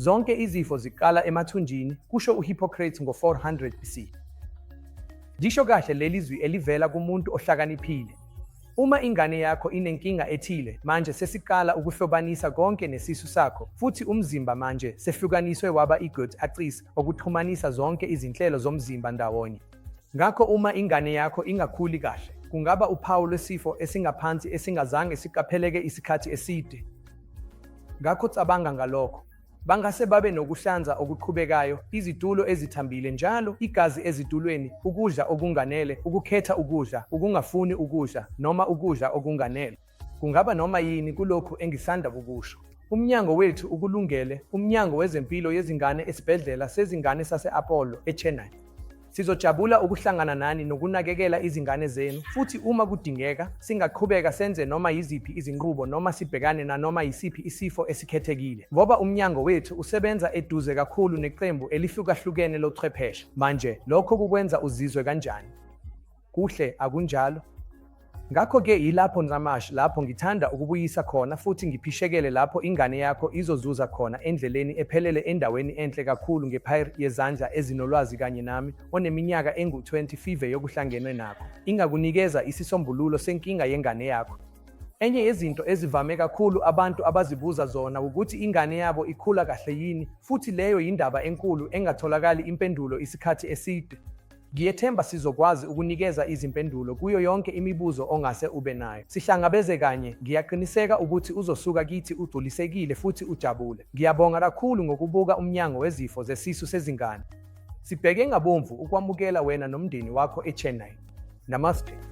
Zonke izifo ziqala emathunjini, kusho uHippocrates ngo-400 BC. Lisho kahle leli zwi elivela kumuntu ohlakaniphile. Uma ingane yakho inenkinga ethile, manje sesiqala ukuhlobanisa konke nesisu sakho, futhi umzimba manje sehlukaniswe waba i-gut axis okuxhumanisa zonke izinhlelo zomzimba ndawonye. Ngakho uma ingane yakho ingakhuli kahle, kungaba uphawu lwesifo esingaphansi esingazange siqapheleke isikhathi eside. Ngakho cabanga ngalokho. Bangase babe nokuhlanza okuqhubekayo, izitulo ezithambile njalo, igazi ezitulweni, ukudla okunganele, ukukhetha ukudla, ukungafuni ukudla, noma ukudla okunganele. Kungaba noma yini kulokhu engisanda ukusho. Umnyango wethu ukulungele, umnyango wezempilo yezingane esibhedlela sezingane sase-Apollo eChennai. Sizojabula ukuhlangana nani nokunakekela izingane zenu, futhi uma kudingeka, singaqhubeka senze noma yiziphi izinqubo noma sibhekane nanoma yisiphi isifo esikhethekile. Ngoba umnyango wethu usebenza eduze kakhulu neqembu elihlukahlukene lochwepheshe. Manje, lokho kukwenza uzizwe kanjani? Kuhle, akunjalo? Ngakho-ke yilapho namashi lapho ngithanda ukubuyisa khona futhi ngiphishekele lapho ingane yakho izozuza khona endleleni ephelele endaweni enhle kakhulu ngephayiri yezandla ezinolwazi kanye nami oneminyaka engu-20 five yokuhlangenwe nakho, ingakunikeza isisombululo senkinga yengane yakho. Enye yezinto ezivame kakhulu abantu abazibuza zona ukuthi ingane yabo ikhula kahle yini, futhi leyo yindaba enkulu engatholakali impendulo isikhathi eside. Ngiyethemba sizokwazi ukunikeza izimpendulo kuyo yonke imibuzo ongase ube nayo. Sihlangabeze kanye, ngiyaqiniseka ukuthi uzosuka kithi ugculisekile futhi ujabule. Ngiyabonga kakhulu ngokubuka umnyango wezifo zesisu sezingane. Sibheke ngabomvu ukwamukela wena nomndeni wakho eChennai. Namaste.